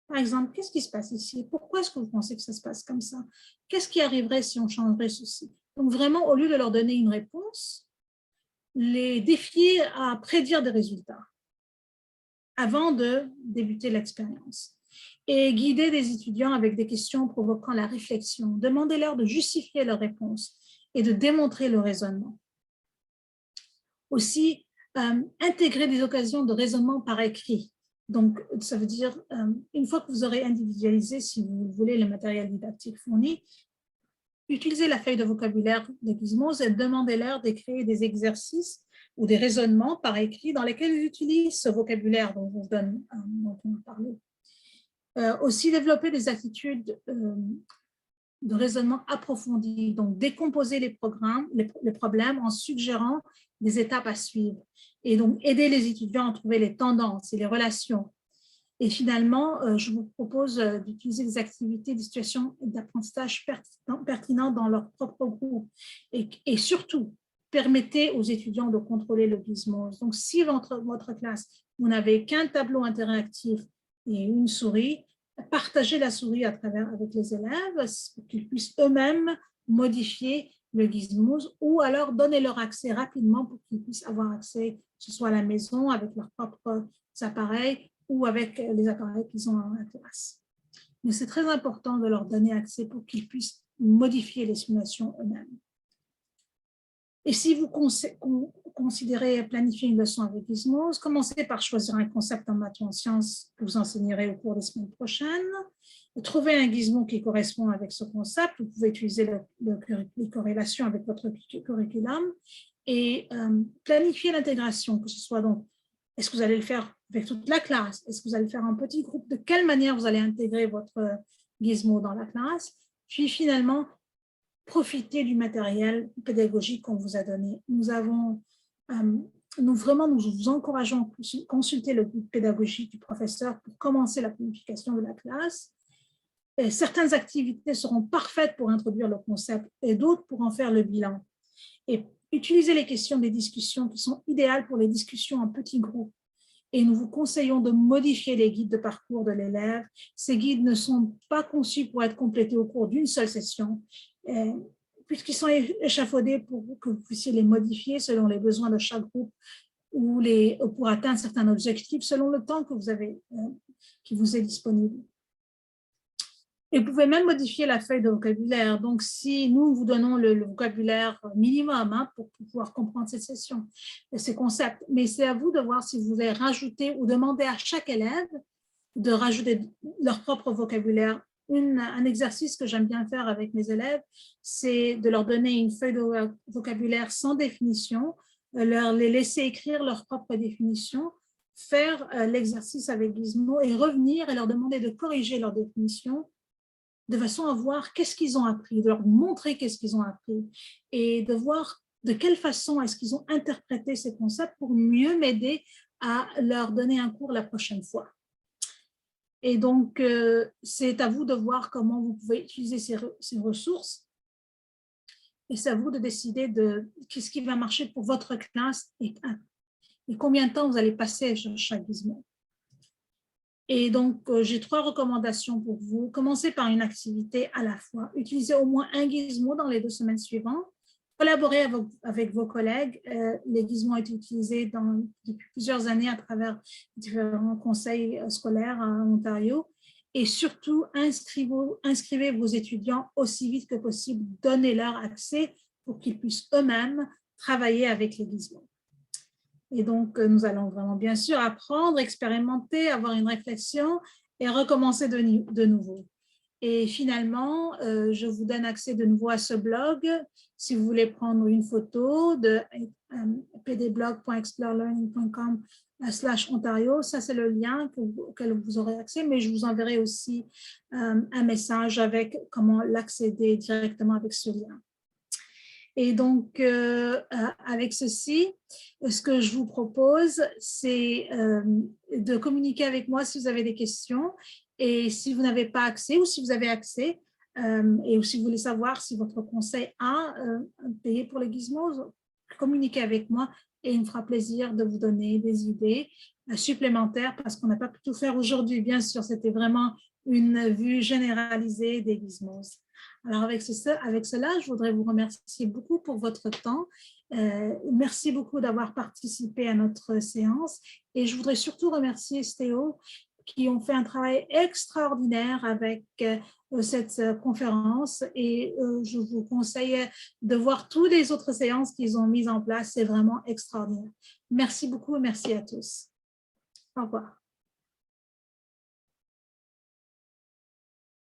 Par exemple, qu'est-ce qui se passe ici? Pourquoi est-ce que vous pensez que ça se passe comme ça? Qu'est-ce qui arriverait si on changerait ceci? Donc, vraiment, au lieu de leur donner une réponse, les défier à prédire des résultats avant de débuter l'expérience. Et guider des étudiants avec des questions provoquant la réflexion. Demandez-leur de justifier leurs réponses et de démontrer le raisonnement. Aussi, intégrer des occasions de raisonnement par écrit. Donc, ça veut dire, une fois que vous aurez individualisé, si vous voulez, le matériel didactique fourni, utilisez la feuille de vocabulaire de Gizmos et demandez-leur de créer des exercices ou des raisonnements par écrit dans lesquels ils utilisent ce vocabulaire dont dont on a parlé. Aussi développer des attitudes de raisonnement approfondi, donc décomposer les problèmes en suggérant des étapes à suivre et donc aider les étudiants à trouver les tendances et les relations. Et finalement, je vous propose d'utiliser des activités, des situations d'apprentissage pertinentes dans leur propre groupe. Et surtout, permettez aux étudiants de contrôler le Gizmos. Donc, si votre classe, vous n'avez qu'un tableau interactif et une souris, partagez la souris avec les élèves pour qu'ils puissent eux-mêmes modifier le Gizmos ou alors donnez leur accès rapidement pour qu'ils puissent avoir accès, que ce soit à la maison, avec leurs propres appareils ou avec les appareils qu'ils ont en classe. Mais c'est très important de leur donner accès pour qu'ils puissent modifier les simulations eux-mêmes. Et si vous considérez planifier une leçon avec Gizmos, commencez par choisir un concept en maths ou en sciences que vous enseignerez au cours des semaines prochaines. Trouvez un Gizmo qui correspond avec ce concept. Vous pouvez utiliser les corrélations avec votre curriculum et planifier l'intégration, que ce soit donc, est-ce que vous allez le faire avec toute la classe? Est-ce que vous allez le faire en petit groupe? De quelle manière vous allez intégrer votre Gizmo dans la classe? Puis finalement, profitez du matériel pédagogique qu'on vous a donné. Nous vous encourageons à consulter le guide pédagogique du professeur pour commencer la planification de la classe. Et certaines activités seront parfaites pour introduire le concept et d'autres pour en faire le bilan. Et utilisez les questions des discussions qui sont idéales pour les discussions en petits groupes. Et nous vous conseillons de modifier les guides de parcours de l'élève. Ces guides ne sont pas conçus pour être complétés au cours d'une seule session, puisqu'ils sont échafaudés pour que vous puissiez les modifier selon les besoins de chaque groupe ou pour atteindre certains objectifs selon le temps que qui vous est disponible. Et vous pouvez même modifier la feuille de vocabulaire. Donc, si nous vous donnons le vocabulaire minimum pour pouvoir comprendre cette session, ces concepts, mais c'est à vous de voir si vous voulez rajouter ou demander à chaque élève de rajouter leur propre vocabulaire. Un exercice que j'aime bien faire avec mes élèves, c'est de leur donner une feuille de vocabulaire sans définition, les laisser écrire leur propre définition, faire l'exercice avec Gizmo et revenir et leur demander de corriger leur définition de façon à voir qu'est-ce qu'ils ont appris, de leur montrer qu'est-ce qu'ils ont appris et de voir de quelle façon est-ce qu'ils ont interprété ces concepts pour mieux m'aider à leur donner un cours la prochaine fois. Et donc, c'est à vous de voir comment vous pouvez utiliser ces ressources et c'est à vous de décider de qu'est-ce qui va marcher pour votre classe et combien de temps vous allez passer sur chaque Gizmo. Et donc, j'ai 3 recommandations pour vous. Commencez par une activité à la fois. Utilisez au moins un Gizmo dans les 2 semaines suivantes. Collaborez avec vos collègues. Les Gizmos ont été utilisés depuis plusieurs années à travers différents conseils scolaires en Ontario. Et surtout, inscrivez vos étudiants aussi vite que possible. Donnez-leur accès pour qu'ils puissent eux-mêmes travailler avec les Gizmos. Et donc, nous allons vraiment bien sûr apprendre, expérimenter, avoir une réflexion et recommencer de nouveau. Et finalement, je vous donne accès de nouveau à ce blog. Si vous voulez prendre une photo de pdblog.explorelearning.com/Ontario, ça c'est le lien auquel vous aurez accès, mais je vous enverrai aussi un message avec comment l'accéder directement avec ce lien. Et donc, avec ceci, ce que je vous propose, c'est de communiquer avec moi si vous avez des questions. Et si vous n'avez pas accès ou si vous avez accès, et si vous voulez savoir si votre conseil a payé pour les Gizmos, communiquez avec moi et il me fera plaisir de vous donner des idées supplémentaires parce qu'on n'a pas pu tout faire aujourd'hui. Bien sûr, c'était vraiment une vue généralisée des Gizmos. Alors, avec cela, je voudrais vous remercier beaucoup pour votre temps. Merci beaucoup d'avoir participé à notre séance. Et je voudrais surtout remercier Stéo qui ont fait un travail extraordinaire avec cette conférence. Et je vous conseille de voir toutes les autres séances qu'ils ont mises en place. C'est vraiment extraordinaire. Merci beaucoup et merci à tous. Au revoir.